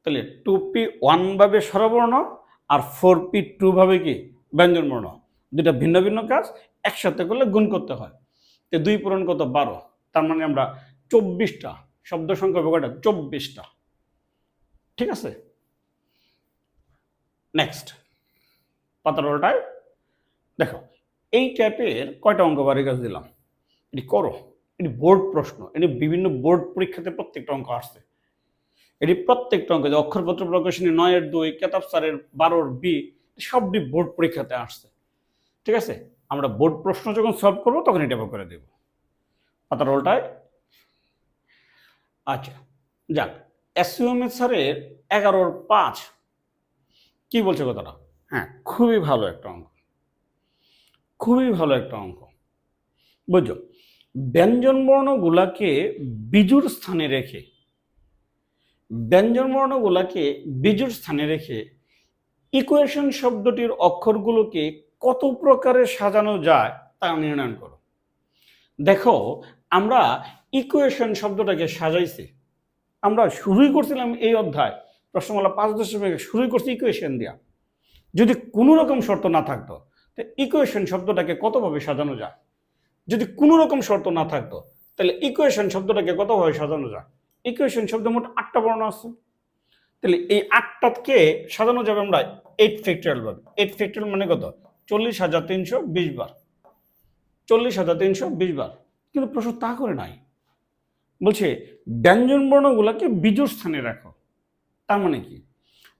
তাহলে 2p1 ভাবে স্বরবর্ণ আর 4p2 ভাবে কি ব্যঞ্জনবর্ণ, দুটা ভিন্ন ভিন্ন কাজ, একসাথে করলে গুণ করতে হয়। তো 2 পূরণ কত? 12, তার মানে আমরা 24টা শব্দ সংখ্যা হবে কয়টা? 24টা। ঠিক আছে, নেক্সট পাতার উল্টায় দেখো, এই টাইপের কয়টা অঙ্ক বাড়ি কাছে দিলাম, এটি করো। এটি বোর্ড প্রশ্ন, এটি বিভিন্ন বোর্ড পরীক্ষাতে প্রত্যেকটা অঙ্ক আসছে। এটি প্রত্যেকটা অঙ্ক, যে অক্ষরপত্র প্রকাশনী 9-2, কেতাব স্যারের 12B, সবটি বোর্ড পরীক্ষাতে আসছে। ঠিক আছে, আমরা বোর্ড প্রশ্ন যখন সলভ করবো তখন এটা করে দেব পাতার উল্টায়। আচ্ছা, যাক, এসইউএমএস স্যারের 11-5 কি বলছে কথাটা? হ্যাঁ, খুবই ভালো একটা অঙ্ক, খুবই ভালো একটা অঙ্ক। বুঝছো, ব্যঞ্জনবর্ণগুলাকে বিজুর স্থানে রেখে, ব্যঞ্জনবর্ণগুলাকে বিজুর স্থানে রেখে ইকুয়েশন শব্দটির অক্ষরগুলোকে কত প্রকারে সাজানো যায় তা নির্ণয় করো। দেখো, আমরা ইকুয়েশন শব্দটাকে সাজাইছি, আমরা শুরুই করছিলাম এই অধ্যায় প্রশ্নমালা 5.1 শুরুই করছি ইকুয়েশন দিয়া। যদি কোনো রকম শর্ত না থাকতো, তো ইকুয়েশন শব্দটাকে কতভাবে সাজানো যায়? যদি কোনো রকম শর্ত না থাকতো, তাহলে ইকুয়েশন শব্দটাকে কতভাবে সাজানো যায়? ইকুয়েশন শব্দ মোট 8টা বর্ণ আছে, তাহলে এই 8টাকে সাজানো যাবে আমরা 8 ফ্যাক্টরিয়াল ভাবে। 8 ফ্যাক্টরিয়াল মানে কত? 40,320 বার, 40,320 বার। কিন্তু প্রশ্ন তা করে নাই, বলছে ব্যঞ্জন বর্ণগুলোকে বিজোড় স্থানে রাখো। তার মানে কি?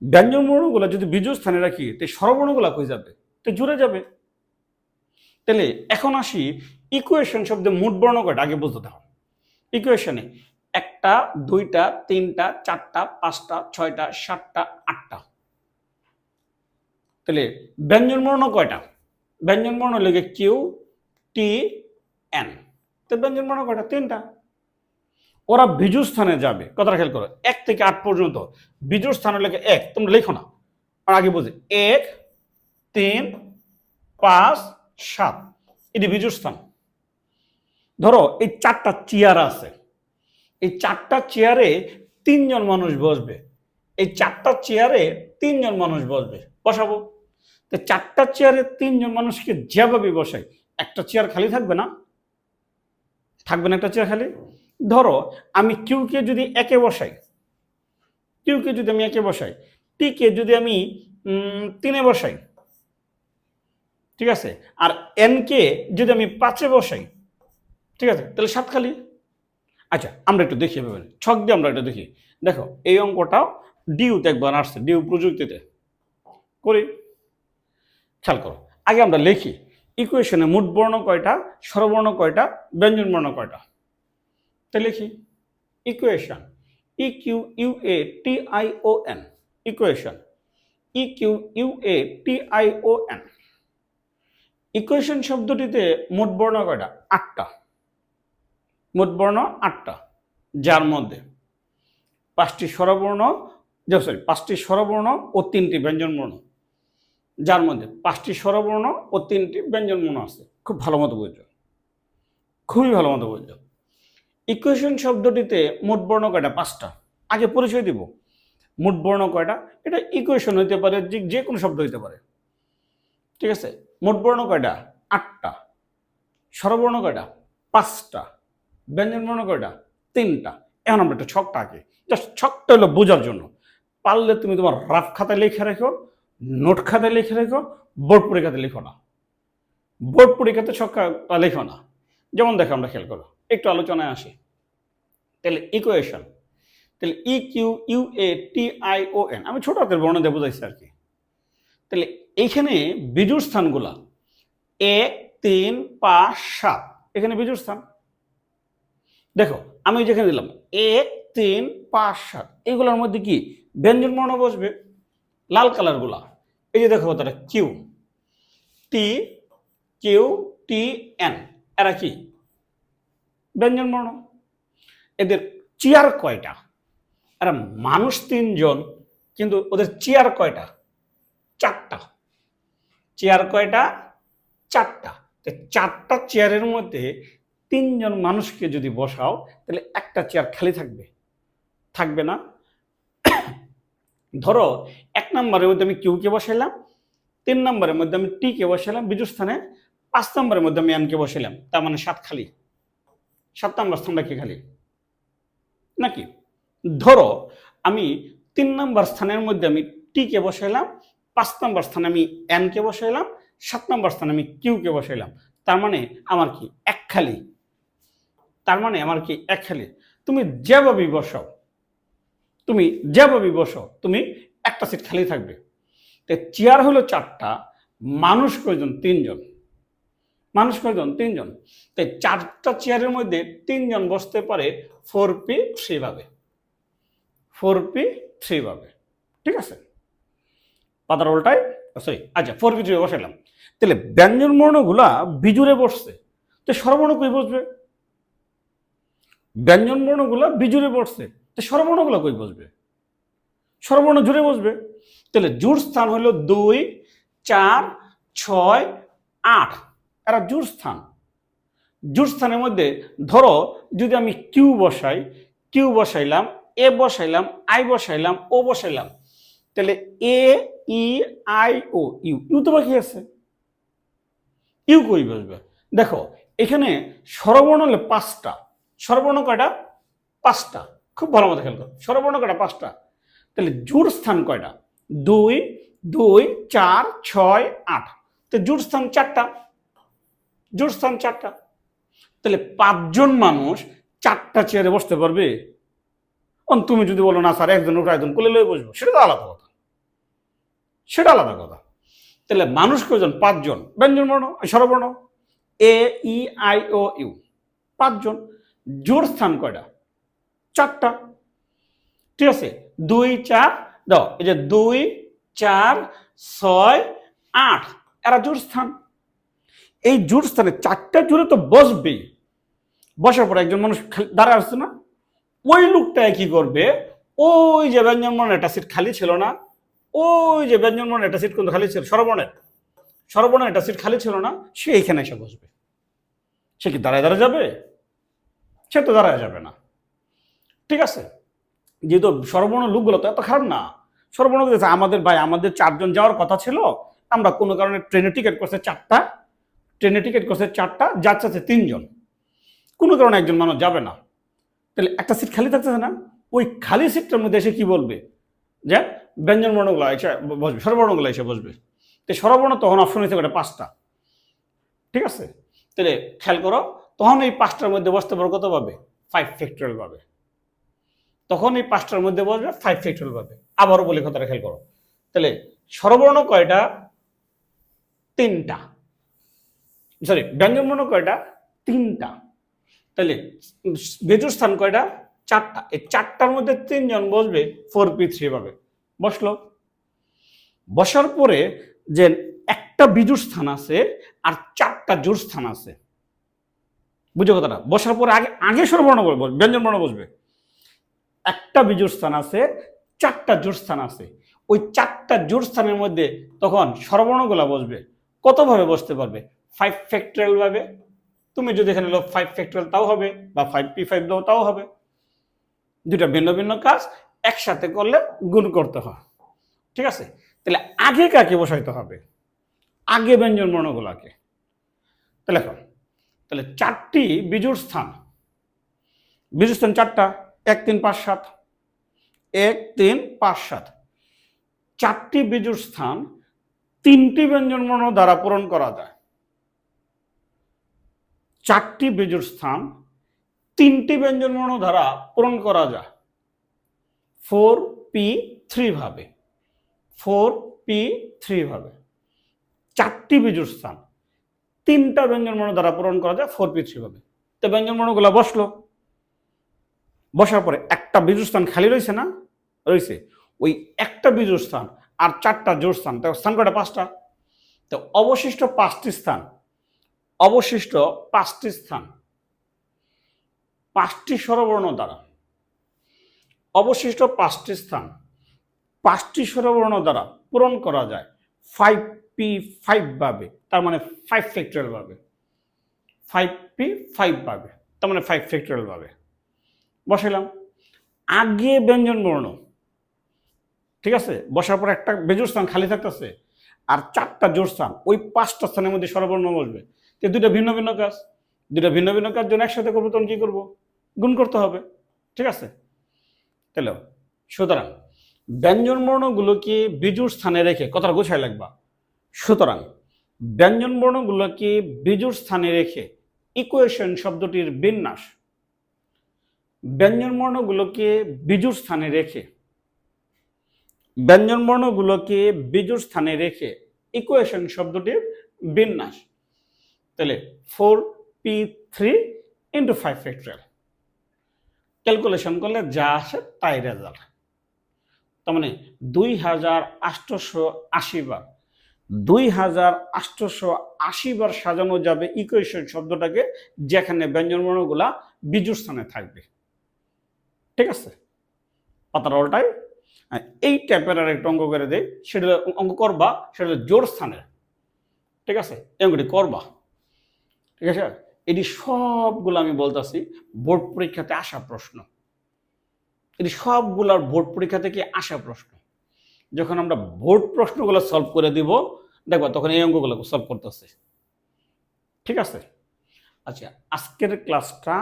ব্যঞ্জন বর্ণগুলো যদি বিজোড় স্থানে রাখি, তো স্বরবর্ণগুলো কই যাবে? তো জুড়ে যাবে। তাহলে এখন আসি ইকুয়েশন শব্দে মোট বর্ণ কয়টা আগে বুঝতে হবে। ইকুয়েশনে 1টা, 2টা, 3টা, 4টা, 5টা, 6টা, 7টা, 8টা। তাহলে ব্যঞ্জন বর্ণ কয়টা? ব্যঞ্জন বর্ণ লেগে কিউ, টি, এন। তো ব্যঞ্জন বর্ণ কয়টা? 3টা। ওরা বিজোড় স্থানে যাবে, কথাটা খেয়াল করো। 1 থেকে 8 পর্যন্ত বিজোড় স্থানে লেগে 1, তোমরা লেখো না, আর আগে বুঝি 1, 3, 5, 7, এটি বিজোড় স্থান। ধরো এই 4টা চেয়ার আছে, এই 4টা চেয়ারে 3 জন মানুষ বসবে, এই 4টা চেয়ারে 3 জন মানুষ বসবে, বসাবো। তো 4টা চেয়ারে 3 জন মানুষকে যেভাবে বসাই, একটা চেয়ার খালি থাকবে না? থাকবে না একটা চেয়ার খালি? ধরো আমি কিউকে যদি একে বসাই, কিউকে যদি আমি একে বসাই, টিকে যদি আমি 3-এ বসাই, ঠিক আছে, আর এনকে যদি আমি 5-এ বসাই, ঠিক আছে, তাহলে 7 খালি। আচ্ছা, আমরা একটু দেখি এভাবে ছক দিয়ে আমরা একটু দেখি। দেখো, এই অঙ্কটাও ডিউতে একবার আসছে, ডিউ প্রযুক্তিতে করি, খেয়াল করো। আগে আমরা লিখি ইকুয়েশনে মোট বর্ণ কয়টা, স্বরবর্ণ কয়টা, ব্যঞ্জন বর্ণ কয়টা। তাই লিখি equation EQUATION, equation EQUATION। Equation শব্দটিতে মোট বর্ণ কয়টা? 8টা। মোট বর্ণ 8টা, যার মধ্যে 5টি স্বরবর্ণ, 5টি স্বরবর্ণ ও 3টি ব্যঞ্জনবর্ণ, যার মধ্যে 5টি স্বরবর্ণ ও 3টি ব্যঞ্জনবর্ণ আছে। খুব ভালো মতো বুঝছো, খুবই ভালো মতো বুঝছো। ইকুয়েশন শব্দটিতে মোট বর্ণ কয়টা? 5টা। আগে পরিচয় দিব, মোট বর্ণ কয়টা, এটা ইকুয়েশন হইতে পারে, যে কোনো শব্দ হইতে পারে, ঠিক আছে। মোট বর্ণ কয়টা? 8টা। স্বরবর্ণ কয়টা? 5টা। ব্যঞ্জনবর্ণ কয়টা? 3টা। এখন আমরা একটা ছকটা আঁকি, জাস্ট ছকটা হলো বোঝার জন্য। পারলে তুমি তোমার রাফ খাতায় লিখে রেখো, নোট খাতায় লিখে রেখো, বোর্ড পরীক্ষাতে লিখো না। বোর্ড পরীক্ষাতে ছকটা লিখো না। যেমন দেখো, আমরা খেয়াল করো, একটু আলোচনায় আসি। তাহলে ইকুয়েশন, তাহলে EQUATION, আমি ছোট হাতের বর্ণ দিয়ে বোঝাইছি আর কি। তাহলে এইখানে বিজোড় স্থানগুলা 1, 3, 5, 7, এখানে বিজোড় স্থান। দেখো আমি যেখানে দিলাম 1, 3, 5, 7, এগুলোর মধ্যে কি ব্যঞ্জন বর্ণ বসবে? লাল কালার গুলা, এই যে দেখো তারা QTN, এরা কি ব্যঞ্জন বর্ণ। এদের চেয়ার কয়টা? এরা মানুষ 3 জন, কিন্তু ওদের চেয়ার কয়টা? 4টা। চেয়ার কয়টা? 4টা। 4টা চেয়ারের মধ্যে 3 জন মানুষকে যদি বসাও, তাহলে একটা চেয়ার খালি থাকবে? থাকবে না। ধরো 1 নম্বরের মধ্যে আমি কিউকে বসাইলাম, 3 নম্বরের মধ্যে আমি টিকে বসাইলাম বিজোড় স্থানে, 5 নম্বরের মধ্যে আমি এনকে বসাইলাম, তার মানে 7 খালি। 7 নম্বর স্থানটা কি খালি নাকি? ধরো আমি 3 নম্বর স্থানের মধ্যে আমি টিকে বসাইলাম, 5 নম্বর স্থানে আমি এনকে বসাইলাম, 7 নম্বর স্থানে আমি কিউকে বসাইলাম, তার মানে আমার কি 1 খালি। তার মানে আমার কি 1 খালি। তুমি যেভাবেই বসাও, তুমি একটা সিট খালি থাকবে। চেয়ার হলো 4টা, মানুষ কয়জন? 3 জন। মানুষ কয়জন? 3 জন। তাই 4টা চেয়ারের মধ্যে 3 জন বসতে পারে 4p3 ভাবে। 4p3 ভাবে, ঠিক আছে? পাতার উল্টায়, সরি, আচ্ছা 4p3 বসাইলাম। তাহলে ব্যঞ্জন বর্ণগুলা বিজুড়ে বসছে, তো স্বরবর্ণ কই বসবে? ব্যঞ্জন বর্ণগুলা বিজুড়ে বসছে, তো স্বরবর্ণগুলা কই বসবে? স্বরবর্ণ জুড়ে বসবে। তাহলে জোড় স্থান হলো 2, 4, 6, 8, এরা জোড় স্থান। জোড় স্থানের মধ্যে ধরো যদি আমি কিউ বসাইলাম, এ বসাইলাম, আই বসাইলাম, ও বসাইলাম, তাহলে AEIOU তো বাকি আছে, ইউ কই বসবে? দেখো এখানে স্বরবর্ণ হলো 5টা। স্বরবর্ণ কয়টা? 5টা। খুব ভালো মতো খেয়াল করো, স্বরবর্ণ কয়টা? 5টা। তাহলে জোড় স্থান কয়টা? 2, 2, 4, 6, 8, তো জোড় স্থান 4টা। জোড় স্থান 4টা। তাহলে 5 জন মানুষ 4টা চেয়ারে বসতে পারবে? তুমি যদি বলো না স্যার একজন উঠে একজন কোলে লয়ে বসবো, সেটা তো আলাদা কথা, সেটা আলাদা কথা। তাহলে মানুষ কয়জন? 5 জন। ব্যঞ্জন বর্ণ, স্বরবর্ণ AEIOU, 5 জন। জোড় স্থান কয়টা? 4টা, ঠিক আছে? 2, 4 দাও, এই যে 2, 4, 6, 8, এরা জোড় স্থান। এই জোড় স্থানে 4টা জোড়ে তো বসবেই। বসার পর একজন মানুষ দাঁড়ায় আসছে না, ওই লোকটায় কি করবে? ওই যে ব্যঞ্জন বর্ণের একটা সিট খালি ছিল না, ওই যে ব্যঞ্জন বর্ণের একটা সিট কিন্তু খালি ছিল, স্বরবর্ণের একটা সিট খালি ছিল না, সে এখানে এসে বসবে। সে কি দাঁড়ায় যাবে? সে তো দাঁড়ায় যাবে না, ঠিক আছে? যেহেতু স্বরবর্ণ লোকগুলো তো এত খারাপ না। স্বরবর্ণ আমাদের 4 জন যাওয়ার কথা ছিল, আমরা কোনো কারণে ট্রেনে টিকিট করছে 4টা, যাচ্ছে 3 জন, কোনো কারণে একজন মানুষ যাবে না, তাহলে একটা সিট খালি থাকতেছে না, ওই খালি সিটটার মধ্যে এসে কি বলবে? যে ব্যঞ্জন বর্ণগুলো এসে বসবে, স্বরবর্ণগুলো এসে বসবে। তো স্বরবর্ণ তখন অপশন হয়েছে 5টা, ঠিক আছে? তাহলে খেয়াল করো, তখন এই 5টার মধ্যে বসতে পারো কত পাবে? 5 ফ্যাক্টরিয়াল পাবে। তখন এই 5টার মধ্যে বসবে 5 ফ্যাক্টরিয়াল পাবে। আবারও বলি কথাটা খেয়াল করো, তাহলে স্বরবর্ণ কয়টা? 3টা, সরি ব্যঞ্জন বর্ণ কয়টা? 3টা। তাহলে বিজোড় স্থান কয়টা? 4টা। এই 4টার মধ্যে 3 জন বসবে, 4p3 পাবে। বসলো। বসার পরে যে একটা বিজোড় স্থান আছে আর 4টা জোড় স্থান আছে, বুঝো কথাটা? বসার পরে আগে স্বরবর্ণ বসবে, ব্যঞ্জন বর্ণ বসবে। একটা বিজোড় স্থান আছে, 4টা জোড় স্থান আছে। ওই 4টা জোড় স্থানের মধ্যে তখন স্বরবর্ণগুলা বসবে। কত ভাবে বসতে পারবে? 5 ফ্যাক্টরিয়াল ভাবে। তুমি যদি এখানে 5 ফ্যাক্টরিয়াল তাও হবে, বা 5p5 দাও তাও হবে। দুটা ভিন্ন ভিন্ন কাজ একসাথে করলে গুণ করতে হয়, ঠিক আছে? তাহলে আগে কাকে বসাইতে হবে? আগে ব্যঞ্জন বর্ণগুলাকে। তাহলে 4টি বিজোড় স্থান 4টা, 1 3 5 7, 1 3 5 7, 4টি বিজোড় স্থান 3টি ব্যঞ্জনবর্ণ দ্বারা পূরণ করা যায়। 4টি বিজোড় স্থান 3টি ব্যঞ্জনবর্ণ দ্বারা পূরণ করা যায় 4p3 ভাবে। 4p3 ভাবে 4টি বিজোড় স্থান 3টা ব্যঞ্জনবর্ণ দ্বারা পূরণ করা যায় 4p3 ভাবে। তো ব্যঞ্জনবর্ণগুলো বসলো, বসার পরে একটা বিজোড় স্থান খালি রয়েছে না, রয়েছে। ওই একটা বিজোড় স্থান আর 4টা জোড় স্থান, তো স্থান কয়টা? 5টা। তো অবশিষ্ট 5টি স্থান, অবশিষ্ট 5টি স্থান 5টি স্বরবর্ণ দ্বারা, অবশিষ্ট 5টি স্থান 5টি স্বরবর্ণ দ্বারা পূরণ করা যায় 5p5 ভাবে, তার মানে 5 ফ্যাক্টরিয়াল ভাবে। 5p5 ভাবে, তার মানে 5 ফ্যাক্টরিয়াল ভাবে বসাইলাম। আগে ব্যঞ্জনবর্ণ, ঠিক আছে, বসার পর একটা বেজোড় স্থান খালি থাকতেছে আর 4টা জোড় স্থান, ওই 5টা স্থানের মধ্যে স্বরবর্ণ বসবে। তো দুইটা ভিন্ন ভিন্ন কাজ, দুইটা ভিন্ন ভিন্ন কাজ যখন একসাথে করবো তখন কি করবো? গুণ করতে হবে, ঠিক আছে। তাহলে সুতরাং ব্যঞ্জনবর্ণগুলোকে বিজোড় স্থানে রেখে কথাটা গোছায় লাগবা। সুতরাং ব্যঞ্জনবর্ণগুলোকে বিজোড় স্থানে রেখে ইকুয়েশন শব্দটির বিন্যাস, ব্যঞ্জনবর্ণগুলোকে বিজোড় স্থানে রেখে, ব্যঞ্জনবর্ণগুলোকে বিজোড় স্থানে রেখে ইকুয়েশন শব্দটির বিন্যাস। তাহলে 4p3 × 5 ফ্যাক্টরিয়াল ক্যালকুলেশন করলে যা আসে তাই রেজাল্ট। তার মানে 2880 বার, 2880 বার সাজানো যাবে ইকুয়েশন শব্দটাকে, যেখানে ব্যঞ্জনবর্ণগুলা বিজোড় স্থানে থাকবে, ঠিক আছে। পাতার উল্টায় এই টাইপের আর একটা অঙ্ক করে দেয়, সেটা অঙ্ক করবা, সেটা জোড় স্থানের, ঠিক আছে, এই অঙ্কটি করবা, ঠিক আছে। এটি সবগুলো আমি বলতেছি বোর্ড পরীক্ষাতে আসা প্রশ্ন, এটি সবগুলার বোর্ড পরীক্ষা থেকে আসা প্রশ্ন। যখন আমরা বোর্ড প্রশ্নগুলো সলভ করে দিব দেখবা তখন এই অঙ্কগুলো সলভ করতেছে, ঠিক আছে। আচ্ছা, আজকের ক্লাসটা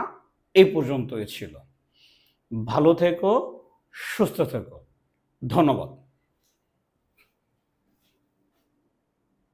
এই পর্যন্তই ছিল। ভালো থেকো, সুস্থ থেকো, ধন্যবাদ।